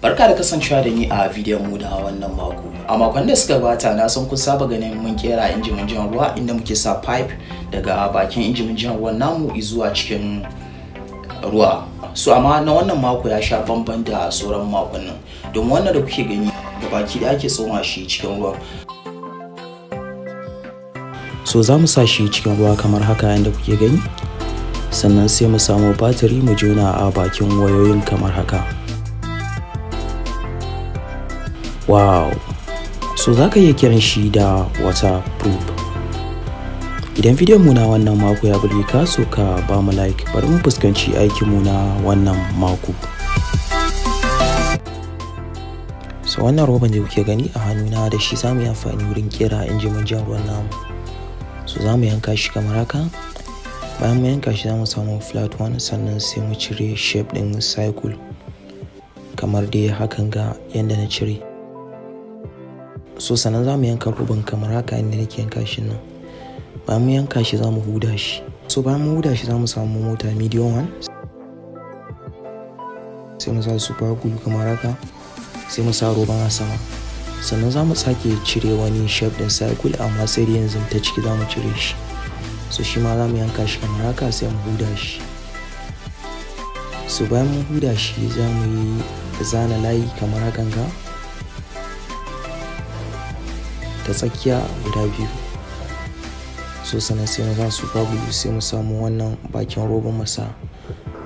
Barka da kasancewa da ni a bidiyon mu da wannan mako. A makon da suka gabata na san kun saba ganin mun kera injimin jan ruwa inda muke sa pipe daga bakin injimin jan ruwan namu zuwa cikin ruwa. So amma na wannan mako ya sha bamban da sauran makonnin. Domin wannan da kuke gani da baki da ake tsoma shi cikin ruwa. So za mu sa shi cikin ruwa kamar haka yadda kuke gani. Sannan sai mu samu batiri mu jona a bakin wayoyin kamar haka. Wow! So za ka iya kiran shi da waterproof. Idan bidiyon mu na wannan mako ya burge ka, so ka ba mu like, bari mu fuskanci aikin mu na wannan mako. So wannan roban da kuke gani a hannuna da shi za mu yi amfani wurin kera injimin jan ruwan namu. So za mu yanka shi kamar haka. Bayan mu yanka shi za mu samu flat one, sannan sai mu cire shape din cycle kamar dai hakan ga yanda na cire. So sannan za mu yanka roban kamar haka inda nake yanka shi nan. Bayan mu yanka shi za mu huda shi. So bayan mu huda shi za mu samu mota medium one. Sai mu sa super glue kamar haka. Sai mu sa roban a sama. Sannan za mu sake cire wani shape din cycle amma sai da yanzu ta ciki za mu cire shi. So shi ma za mu yanka shi kamar haka sai mu huda shi. So bayan mu huda shi za mu yi zana layi kamar hakan ga ta tsakiya guda biyu. So sannan sai mu za su glue sai mu samu wannan bakin roban masa.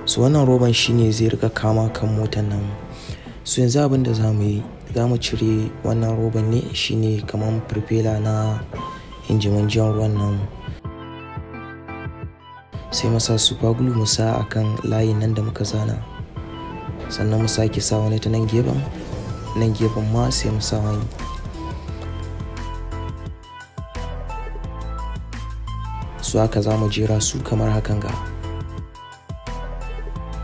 So wannan roban shine zai rika kama kan motar nan. So yanzu abin da za mu yi, za mu cire wannan roban ne shine kamar propeller na injimin jan ruwan nan. Sai mu sa super glue mu sa akan layin nan da muka zana. Sannan mu sake sa wani ta nan gefen ma sai mu sa wani. So haka za mu jera su kamar hakan ga.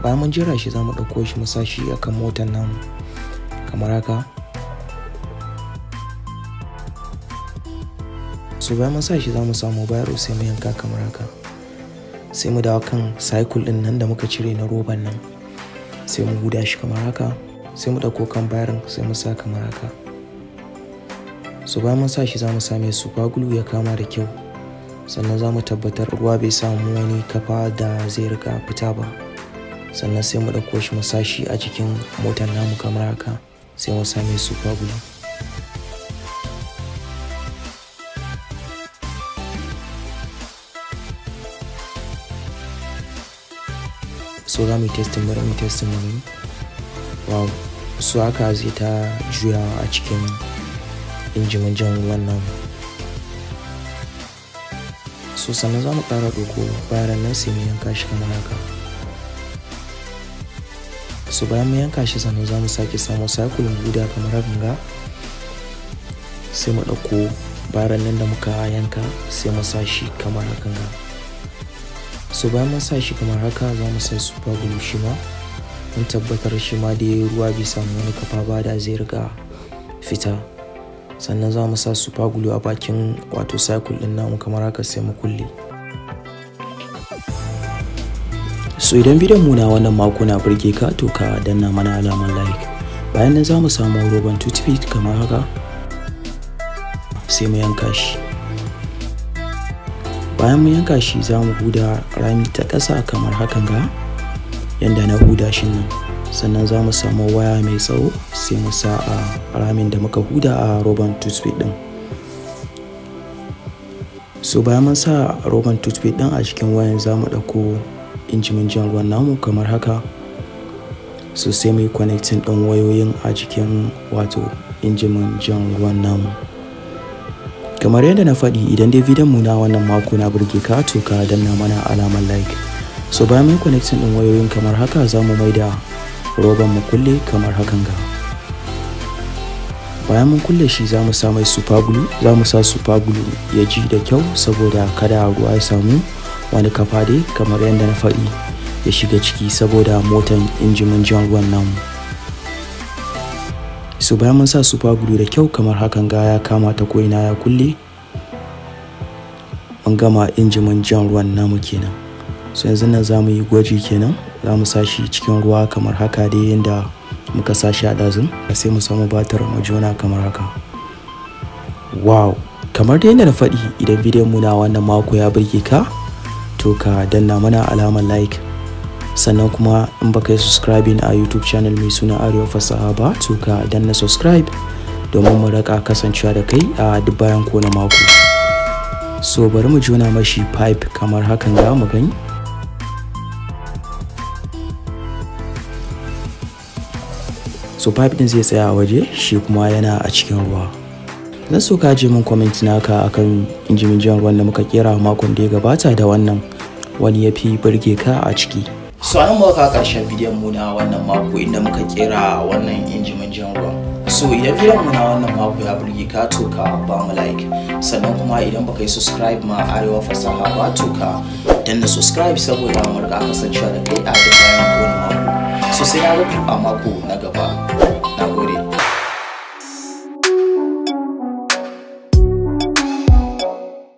Bayan mun jera shi za mu ɗauko shi mu sa shi akan motar nan kamar haka. So bayan mun sa shi za mu samu bayro sai mu yanka kamar haka. Sai mu dawo kan cycle din nan da muka cire na roban nan. Sai mu huda shi kamar haka. Sai mu ɗauko kan bayron sai mu sa kamar haka. So bayan mun sa shi za mu sa mai super glue ya kama da kyau. Sannan za mu tabbatar ruwa bai samu wani kafa da zai rika fita ba. Sannan sai mu ɗauko shi mu sa shi a cikin motar namu kamar haka. Sai mu sa mai super glue. So za mu yi testing mu gani. Wow! So haka zai ta juyawa a cikin injimin jan ruwan nan. So sannan za mu ƙara ɗauko bayan nan sai mu yanka shi kamar haka. So bayan mu yanka shi sannan za mu sake samu cycle mu guda kamar haka ga. Sai mu ɗauko bayan nan da muka yanka sai mu sa shi kamar haka ga. So bayan mun sa shi kamar haka za mu sa super glue shi ma. Mun tabbatar shi ma dai ruwa bai samu wani kafa ba da zai riga fita. Sannan za mu sa super glue a bakin wato cycle din namu kamar haka sai mu kulle. So idan bidiyon mu na wannan mako na burge ka, to ka danna mana alamar like. Bayan nan za mu samu roban toothpick kamar haka. Sai mu yanka shi. Bayan mu yanka shi za mu huda rami ta ƙasa kamar hakan ga yanda na huda shi nan. Sannan za mu samu waya mai tsawo sai mu sa a ramin da muka huda a roban toothpick din. So bayan mun sa roban toothpick din a cikin wayan za mu ɗauko injimin jan ruwan namu kamar haka. So sai mu yi connecting ɗin wayoyin a cikin wato injimin jan ruwan namu. Kamar yadda na faɗi, idan dai bidiyon mu na wannan mako na burge ka, to ka danna mana alamar like. So bayan mun connecting ɗin wayoyin kamar haka za mu maida roban mu kulle kamar hakan ga. Bayan mun kulle shi za mu sa mai super glue. Za mu sa super glue ya ji da kyau saboda kada ruwa ya samu wani kafa dai kamar yadda na faɗi ya shiga ciki saboda motan injimin jan ruwan namu. So bayan mun sa super glue da kyau kamar hakan ga ya kama ta ko'ina ya kulle. Mun gama injimin jan ruwan namu kenan. So yanzu nan za mu yi gwaji kenan. Za mu sa shi cikin ruwa kamar haka dai yanda muka sa shi a dazun sai mu samu batir mu jona kamar haka. Wow, kamar da yadda na faɗi, idan bidiyon mu na wannan mako ya burge ka to ka danna mana alamar like, sannan kuma in baka yi subscribing a YouTube channel mai suna Arewa Fasaha ba to ka danna subscribe domin mu raka kasancewa da kai a duk bayan kowane mako. So bari mu jona mashi pipe kamar hakan ga mu gani. So pipe din zai tsaya a waje, shi kuma yana a cikin ruwa. Zan so ka je min comment naka akan injimin jan ruwan da muka kera makon da ya gabata da wannan wani ya fi burge ka a ciki. So an muka karshen bidiyon mu na wannan mako inda muka kera wannan injimin jan ruwan. So idan bidiyon mu na wannan mako ya burge ka to ka ba mu like, sannan kuma idan baka yi subscribe ma Arewa Fasaha ba to ka danna subscribe saboda mu rika kasancewa da kai a duk bayan kowane mako. So sai na ga ku a mako na gaba. Nagode.